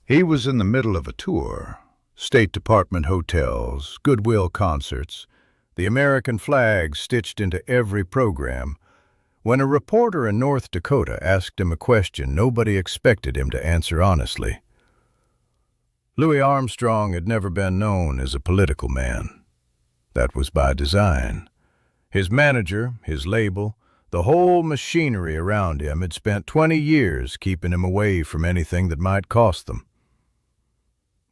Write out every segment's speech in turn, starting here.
He was in the middle of a tour. State Department hotels, goodwill concerts, the American flag stitched into every program, when a reporter in North Dakota asked him a question nobody expected him to answer honestly. Louis Armstrong had never been known as a political man. That was by design. His manager, his label, the whole machinery around him had spent 20 years keeping him away from anything that might cost them.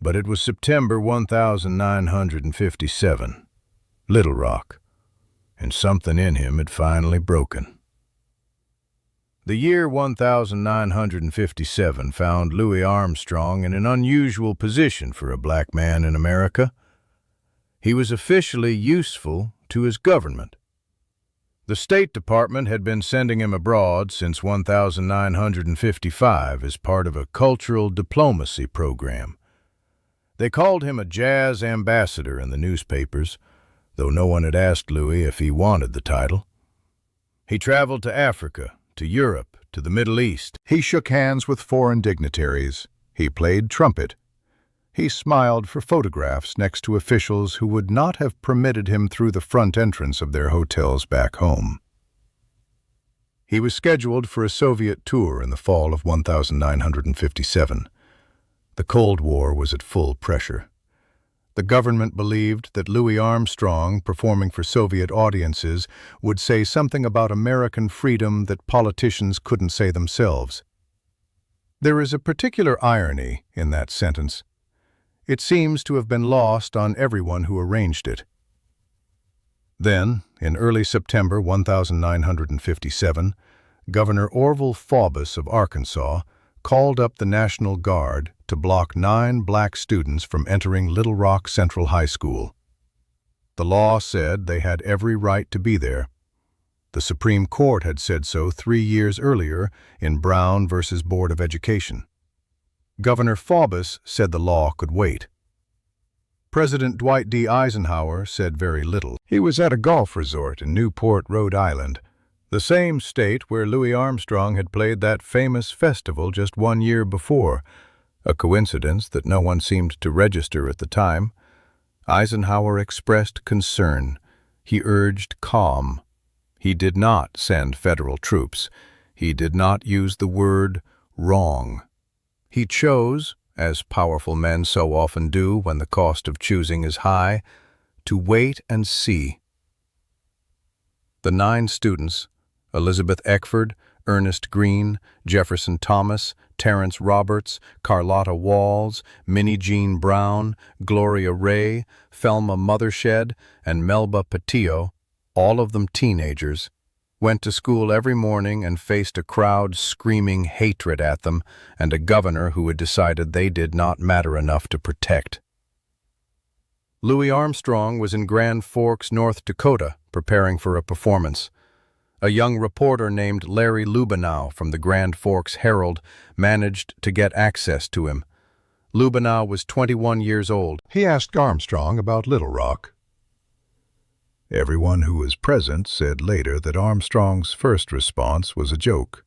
But it was September 1957, Little Rock, and something in him had finally broken. The year 1957 found Louis Armstrong in an unusual position for a black man in America. He was officially useful to his government. The State Department had been sending him abroad since 1955 as part of a cultural diplomacy program. They called him a jazz ambassador in the newspapers, though no one had asked Louis if he wanted the title. He traveled to Africa, to Europe, to the Middle East. He shook hands with foreign dignitaries. He played trumpet. He smiled for photographs next to officials who would not have permitted him through the front entrance of their hotels back home. He was scheduled for a Soviet tour in the fall of 1957. The Cold War was at full pressure. The government believed that Louis Armstrong, performing for Soviet audiences, would say something about American freedom that politicians couldn't say themselves. There is a particular irony in that sentence. It seems to have been lost on everyone who arranged it. Then, in early September 1957, Governor Orville Faubus of Arkansas called up the National Guard to block 9 black students from entering Little Rock Central High School. The law said they had every right to be there. The Supreme Court had said so 3 years earlier in Brown v. Board of Education. Governor Faubus said the law could wait. President Dwight D. Eisenhower said very little. He was at a golf resort in Newport, Rhode Island, the same state where Louis Armstrong had played that famous festival just 1 year before, a coincidence that no one seemed to register at the time. Eisenhower expressed concern. He urged calm. He did not send federal troops. He did not use the word wrong. He chose, as powerful men so often do when the cost of choosing is high, to wait and see. The 9 students, Elizabeth Eckford, Ernest Green, Jefferson Thomas, Terrence Roberts, Carlotta Walls, Minnie Jean Brown, Gloria Ray, Thelma Mothershed, and Melba Patillo, all of them teenagers, went to school every morning and faced a crowd screaming hatred at them and a governor who had decided they did not matter enough to protect. Louis Armstrong was in Grand Forks, North Dakota, preparing for a performance. A young reporter named Larry Lubenow from the Grand Forks Herald managed to get access to him. Lubenow was 21 years old. He asked Armstrong about Little Rock. Everyone who was present said later that Armstrong's first response was a joke,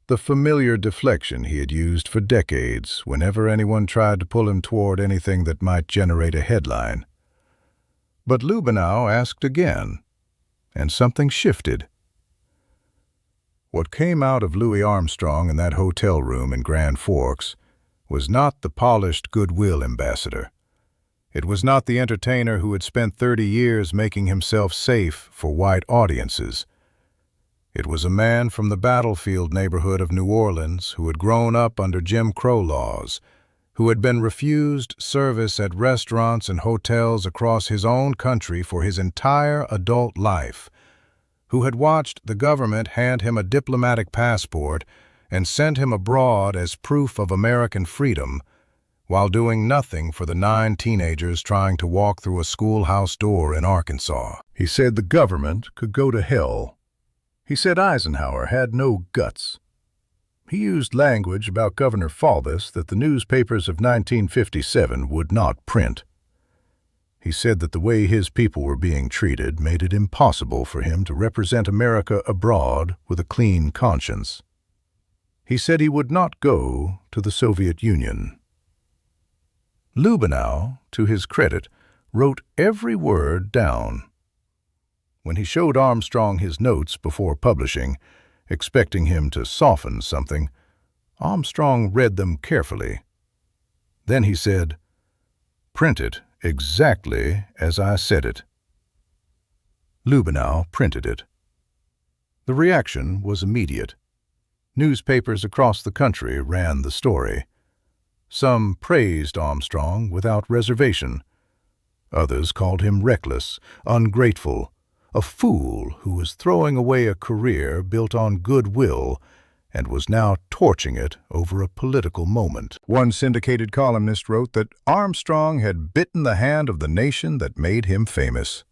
the familiar deflection he had used for decades whenever anyone tried to pull him toward anything that might generate a headline. But Lubenow asked again, and something shifted. What came out of Louis Armstrong in that hotel room in Grand Forks was not the polished goodwill ambassador. It was not the entertainer who had spent 30 years making himself safe for white audiences. It was a man from the battlefield neighborhood of New Orleans who had grown up under Jim Crow laws, who had been refused service at restaurants and hotels across his own country for his entire adult life, who had watched the government hand him a diplomatic passport and send him abroad as proof of American freedom, while doing nothing for the 9 teenagers trying to walk through a schoolhouse door in Arkansas. He said the government could go to hell. He said Eisenhower had no guts. He used language about Governor Faubus that the newspapers of 1957 would not print. He said that the way his people were being treated made it impossible for him to represent America abroad with a clean conscience. He said he would not go to the Soviet Union. Lubenow, to his credit, wrote every word down. When he showed Armstrong his notes before publishing, expecting him to soften something, Armstrong read them carefully. Then he said, "Print it exactly as I said it." Lubenow printed it. The reaction was immediate. Newspapers across the country ran the story. Some praised Armstrong without reservation. Others called him reckless, ungrateful, a fool who was throwing away a career built on goodwill and was now torching it over a political moment. One syndicated columnist wrote that Armstrong had bitten the hand of the nation that made him famous.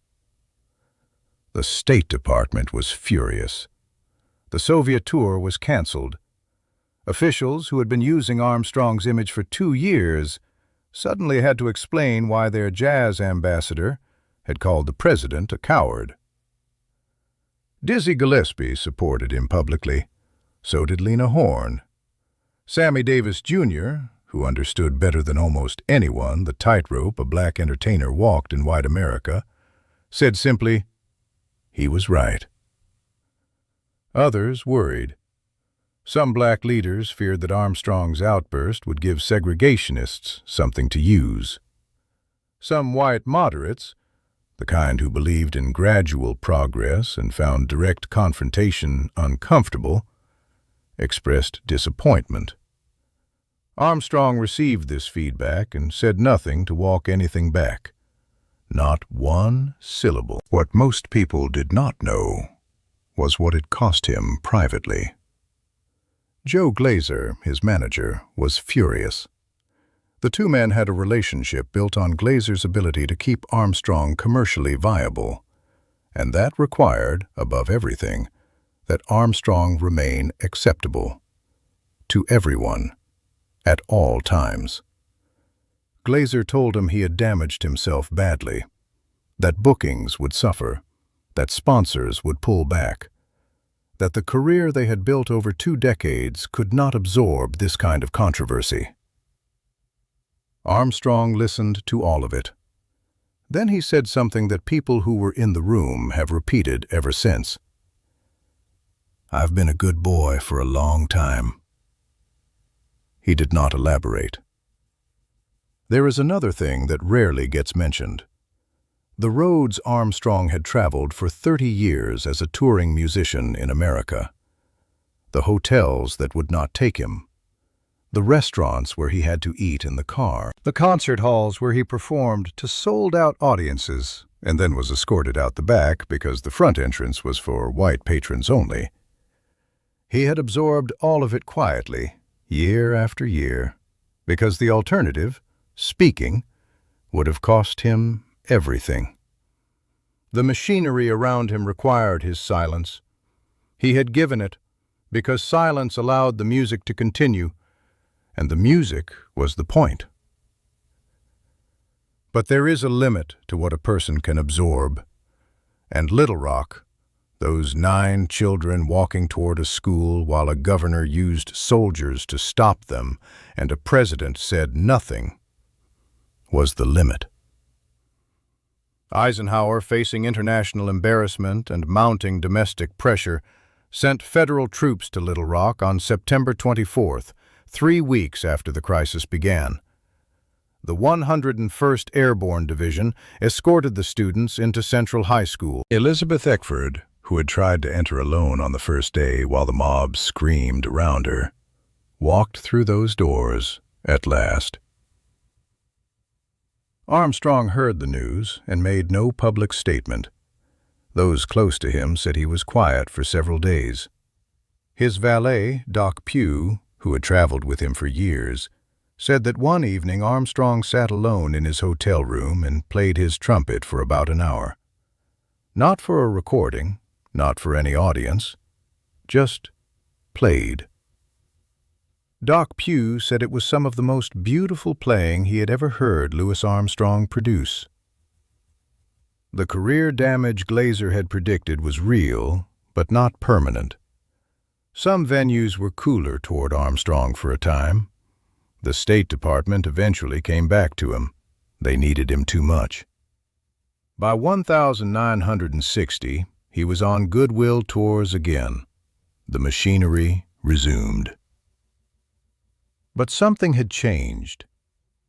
The State Department was furious. The Soviet tour was canceled. Officials who had been using Armstrong's image for 2 years suddenly had to explain why their jazz ambassador had called the president a coward. Dizzy Gillespie supported him publicly. So did Lena Horne. Sammy Davis, Jr., who understood better than almost anyone the tightrope a black entertainer walked in white America, said simply, he was right. Others worried. Some black leaders feared that Armstrong's outburst would give segregationists something to use. Some white moderates, the kind who believed in gradual progress and found direct confrontation uncomfortable, expressed disappointment. Armstrong received this feedback and said nothing to walk anything back. Not one syllable. What most people did not know was what it cost him privately. Joe Glazer, his manager, was furious. The two men had a relationship built on Glazer's ability to keep Armstrong commercially viable, and that required, above everything, that Armstrong remain acceptable to everyone at all times. Glazer told him he had damaged himself badly, that bookings would suffer, that sponsors would pull back, that the career they had built over 2 decades could not absorb this kind of controversy. Armstrong listened to all of it. Then he said something that people who were in the room have repeated ever since. "I've been a good boy for a long time." He did not elaborate. There is another thing that rarely gets mentioned. The roads Armstrong had traveled for 30 years as a touring musician in America. The hotels that would not take him. The restaurants where he had to eat in the car. The concert halls where he performed to sold-out audiences and then was escorted out the back because the front entrance was for white patrons only. He had absorbed all of it quietly, year after year, because the alternative, speaking, would have cost him everything. The machinery around him required his silence. He had given it because silence allowed the music to continue, and the music was the point. But there is a limit to what a person can absorb, and Little Rock, those 9 children walking toward a school while a governor used soldiers to stop them and a president said nothing, was the limit. Eisenhower, facing international embarrassment and mounting domestic pressure, sent federal troops to Little Rock on September 24th, 3 weeks after the crisis began. The 101st Airborne Division escorted the students into Central High School. Elizabeth Eckford, who had tried to enter alone on the first day while the mob screamed around her, walked through those doors at last. Armstrong heard the news and made no public statement. Those close to him said he was quiet for several days. His valet, Doc Pugh, who had traveled with him for years, said that one evening Armstrong sat alone in his hotel room and played his trumpet for about an hour. Not for a recording, not for any audience, just played. Doc Pugh said it was some of the most beautiful playing he had ever heard Louis Armstrong produce. The career damage Glazer had predicted was real, but not permanent. Some venues were cooler toward Armstrong for a time. The State Department eventually came back to him. They needed him too much. By 1960, he was on goodwill tours again. The machinery resumed. But something had changed.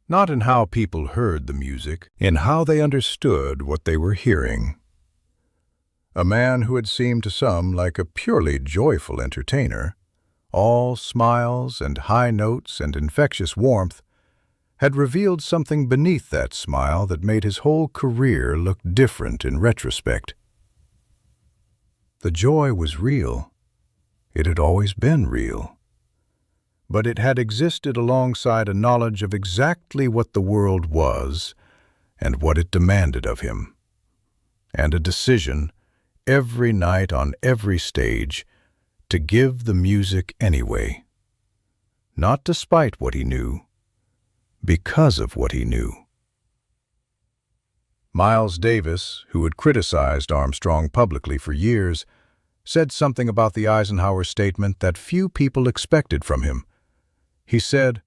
Not in how people heard the music, in how they understood what they were hearing. A man who had seemed to some like a purely joyful entertainer, all smiles and high notes and infectious warmth, had revealed something beneath that smile that made his whole career look different in retrospect. The joy was real. It had always been real. But it had existed alongside a knowledge of exactly what the world was and what it demanded of him, and a decision, every night on every stage, to give the music anyway. Not despite what he knew, because of what he knew. Miles Davis, who had criticized Armstrong publicly for years, said something about the Eisenhower statement that few people expected from him. He said,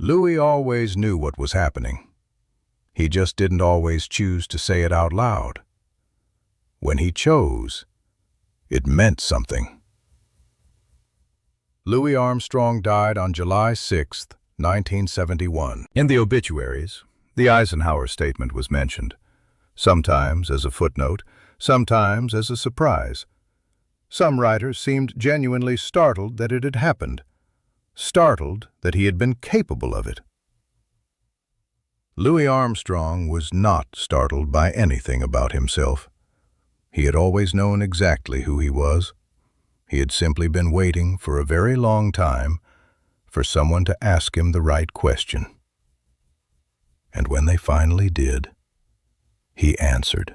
"Louis always knew what was happening. He just didn't always choose to say it out loud. When he chose, it meant something." Louis Armstrong died on July 6, 1971. In the obituaries, the Eisenhower statement was mentioned, sometimes as a footnote, sometimes as a surprise. Some writers seemed genuinely startled that it had happened, startled that he had been capable of it. Louis Armstrong was not startled by anything about himself. He had always known exactly who he was. He had simply been waiting for a very long time for someone to ask him the right question. And when they finally did, he answered.